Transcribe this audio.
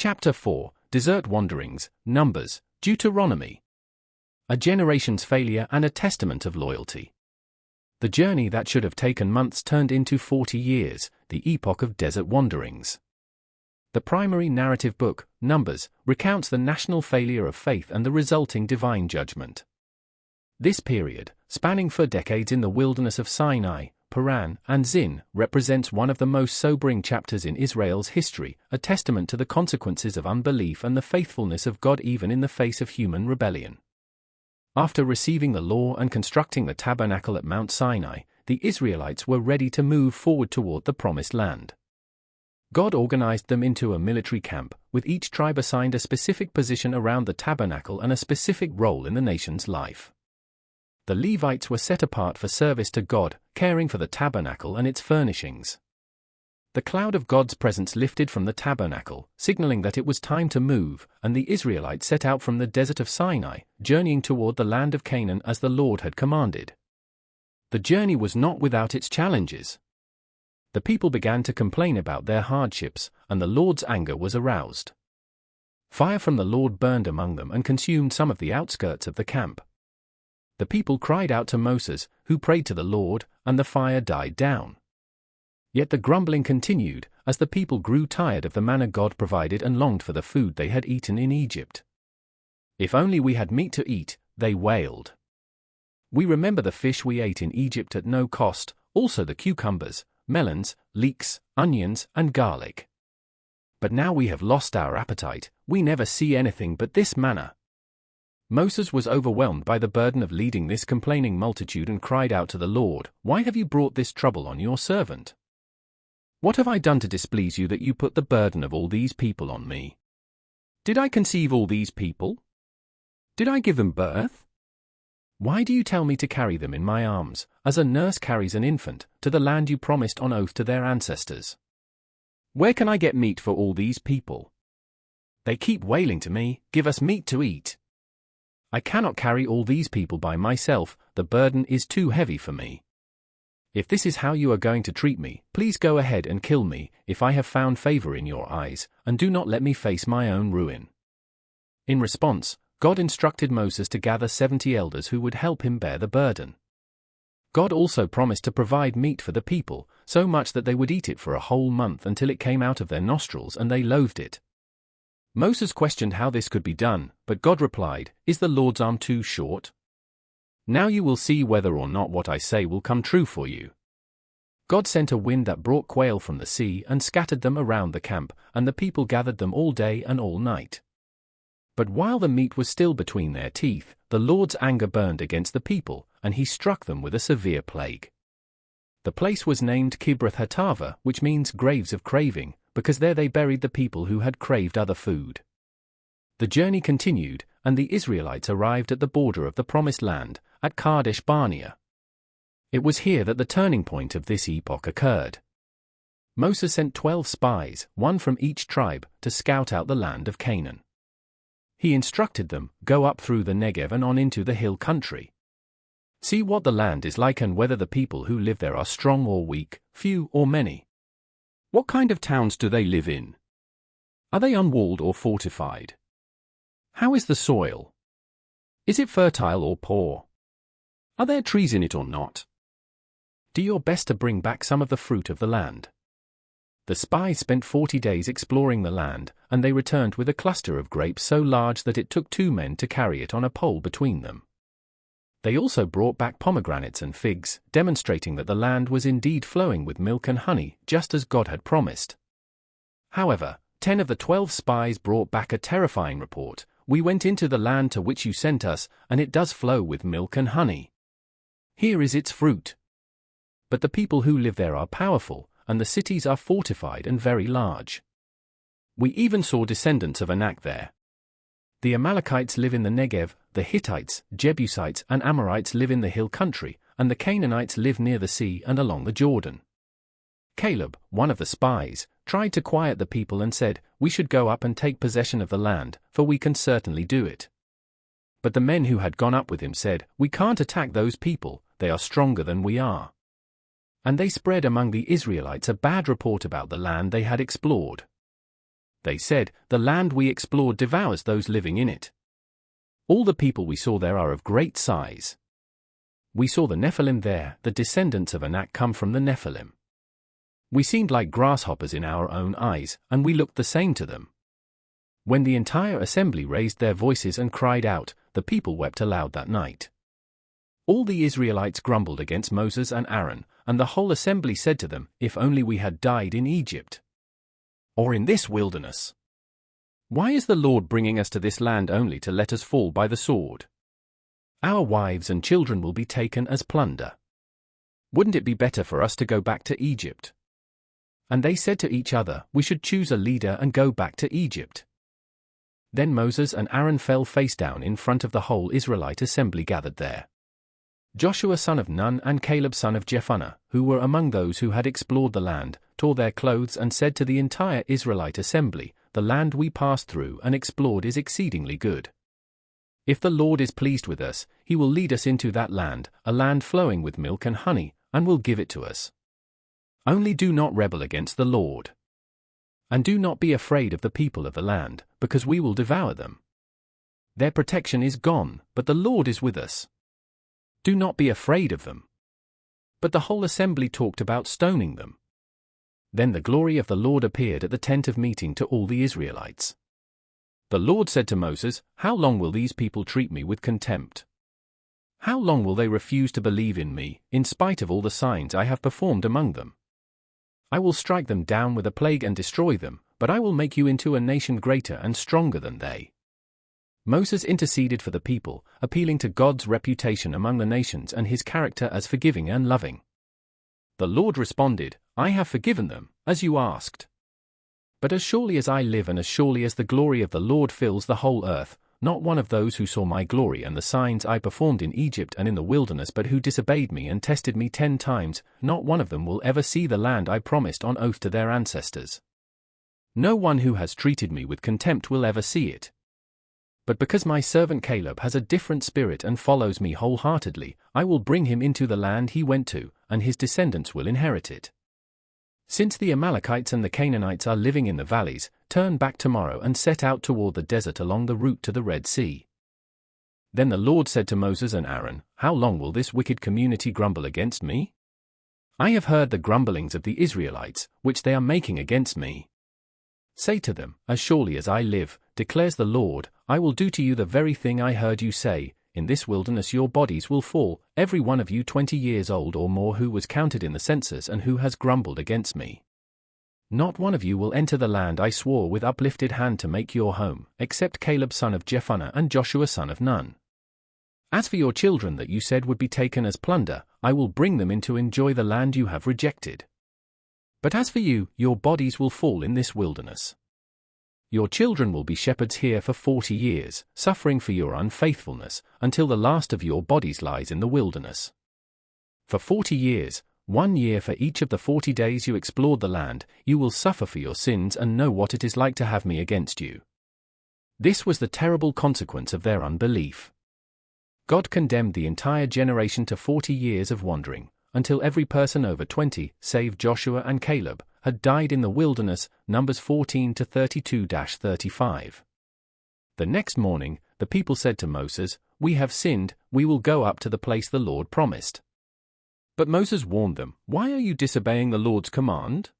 Chapter 4, Desert Wanderings, Numbers, Deuteronomy. A generation's failure and a testament of loyalty. The journey that should have taken months turned into 40 years, the epoch of desert wanderings. The primary narrative book, Numbers, recounts the national failure of faith and the resulting divine judgment. This period, spanning for decades in the wilderness of Sinai, Paran, and Zin, represents one of the most sobering chapters in Israel's history, a testament to the consequences of unbelief and the faithfulness of God even in the face of human rebellion. After receiving the law and constructing the tabernacle at Mount Sinai, the Israelites were ready to move forward toward the Promised Land. God organized them into a military camp, with each tribe assigned a specific position around the tabernacle and a specific role in the nation's life. The Levites were set apart for service to God, caring for the tabernacle and its furnishings. The cloud of God's presence lifted from the tabernacle, signaling that it was time to move, and the Israelites set out from the desert of Sinai, journeying toward the land of Canaan as the Lord had commanded. The journey was not without its challenges. The people began to complain about their hardships, and the Lord's anger was aroused. Fire from the Lord burned among them and consumed some of the outskirts of the camp. The people cried out to Moses, who prayed to the Lord, and the fire died down. Yet the grumbling continued, as the people grew tired of the manna God provided and longed for the food they had eaten in Egypt. "If only we had meat to eat," they wailed. "We remember the fish we ate in Egypt at no cost, also the cucumbers, melons, leeks, onions, and garlic. But now we have lost our appetite, we never see anything but this manna." Moses was overwhelmed by the burden of leading this complaining multitude and cried out to the Lord, "Why have you brought this trouble on your servant? What have I done to displease you that you put the burden of all these people on me? Did I conceive all these people? Did I give them birth? Why do you tell me to carry them in my arms, as a nurse carries an infant, to the land you promised on oath to their ancestors? Where can I get meat for all these people? They keep wailing to me, 'Give us meat to eat.' I cannot carry all these people by myself, the burden is too heavy for me. If this is how you are going to treat me, please go ahead and kill me, if I have found favor in your eyes, and do not let me face my own ruin." In response, God instructed Moses to gather 70 elders who would help him bear the burden. God also promised to provide meat for the people, so much that they would eat it for a whole month until it came out of their nostrils and they loathed it. Moses questioned how this could be done, but God replied, "Is the Lord's arm too short? Now you will see whether or not what I say will come true for you." God sent a wind that brought quail from the sea and scattered them around the camp, and the people gathered them all day and all night. But while the meat was still between their teeth, the Lord's anger burned against the people, and he struck them with a severe plague. The place was named Kibroth Hattaavah, which means graves of craving, because there they buried the people who had craved other food. The journey continued, and the Israelites arrived at the border of the Promised Land, at Kadesh Barnea. It was here that the turning point of this epoch occurred. Moses sent 12 spies, one from each tribe, to scout out the land of Canaan. He instructed them, "Go up through the Negev and on into the hill country. See what the land is like and whether the people who live there are strong or weak, few or many. What kind of towns do they live in? Are they unwalled or fortified? How is the soil? Is it fertile or poor? Are there trees in it or not? Do your best to bring back some of the fruit of the land." The spies spent 40 days exploring the land, and they returned with a cluster of grapes so large that it took 2 men to carry it on a pole between them. They also brought back pomegranates and figs, demonstrating that the land was indeed flowing with milk and honey, just as God had promised. However, 10 of the 12 spies brought back a terrifying report: "We went into the land to which you sent us, and it does flow with milk and honey. Here is its fruit. But the people who live there are powerful, and the cities are fortified and very large. We even saw descendants of Anak there. The Amalekites live in the Negev, the Hittites, Jebusites, and Amorites live in the hill country, and the Canaanites live near the sea and along the Jordan." Caleb, one of the spies, tried to quiet the people and said, "We should go up and take possession of the land, for we can certainly do it." But the men who had gone up with him said, "We can't attack those people, they are stronger than we are." And they spread among the Israelites a bad report about the land they had explored. They said, "The land we explored devours those living in it. All the people we saw there are of great size. We saw the Nephilim there, the descendants of Anak come from the Nephilim. We seemed like grasshoppers in our own eyes, and we looked the same to them." When the entire assembly raised their voices and cried out, the people wept aloud that night. All the Israelites grumbled against Moses and Aaron, and the whole assembly said to them, "If only we had died in Egypt, or in this wilderness. Why is the Lord bringing us to this land only to let us fall by the sword? Our wives and children will be taken as plunder. Wouldn't it be better for us to go back to Egypt?" And they said to each other, "We should choose a leader and go back to Egypt." Then Moses and Aaron fell face down in front of the whole Israelite assembly gathered there. Joshua son of Nun and Caleb son of Jephunneh, who were among those who had explored the land, tore their clothes and said to the entire Israelite assembly, "The land we passed through and explored is exceedingly good. If the Lord is pleased with us, he will lead us into that land, a land flowing with milk and honey, and will give it to us. Only do not rebel against the Lord. And do not be afraid of the people of the land, because we will devour them. Their protection is gone, but the Lord is with us. Do not be afraid of them." But the whole assembly talked about stoning them. Then the glory of the Lord appeared at the tent of meeting to all the Israelites. The Lord said to Moses, "How long will these people treat me with contempt? How long will they refuse to believe in me, in spite of all the signs I have performed among them? I will strike them down with a plague and destroy them, but I will make you into a nation greater and stronger than they." Moses interceded for the people, appealing to God's reputation among the nations and his character as forgiving and loving. The Lord responded, "I have forgiven them, as you asked. But as surely as I live and as surely as the glory of the Lord fills the whole earth, not one of those who saw my glory and the signs I performed in Egypt and in the wilderness but who disobeyed me and tested me 10 times, not one of them will ever see the land I promised on oath to their ancestors. No one who has treated me with contempt will ever see it. But because my servant Caleb has a different spirit and follows me wholeheartedly, I will bring him into the land he went to, and his descendants will inherit it. Since the Amalekites and the Canaanites are living in the valleys, turn back tomorrow and set out toward the desert along the route to the Red Sea." Then the Lord said to Moses and Aaron, "How long will this wicked community grumble against me? I have heard the grumblings of the Israelites, which they are making against me. Say to them, as surely as I live, declares the Lord, I will do to you the very thing I heard you say. In this wilderness your bodies will fall, every one of you 20 years old or more who was counted in the census and who has grumbled against me. Not one of you will enter the land I swore with uplifted hand to make your home, except Caleb son of Jephunneh and Joshua son of Nun. As for your children that you said would be taken as plunder, I will bring them in to enjoy the land you have rejected. But as for you, your bodies will fall in this wilderness. Your children will be shepherds here for 40 years, suffering for your unfaithfulness, until the last of your bodies lies in the wilderness. For 40 years, 1 year for each of the 40 days you explored the land, you will suffer for your sins and know what it is like to have me against you." This was the terrible consequence of their unbelief. God condemned the entire generation to 40 years of wandering, until every person over 20, save Joshua and Caleb, had died in the wilderness. Numbers 14-32-35. The next morning, the people said to Moses, "We have sinned, we will go up to the place the Lord promised." But Moses warned them, "Why are you disobeying the Lord's command?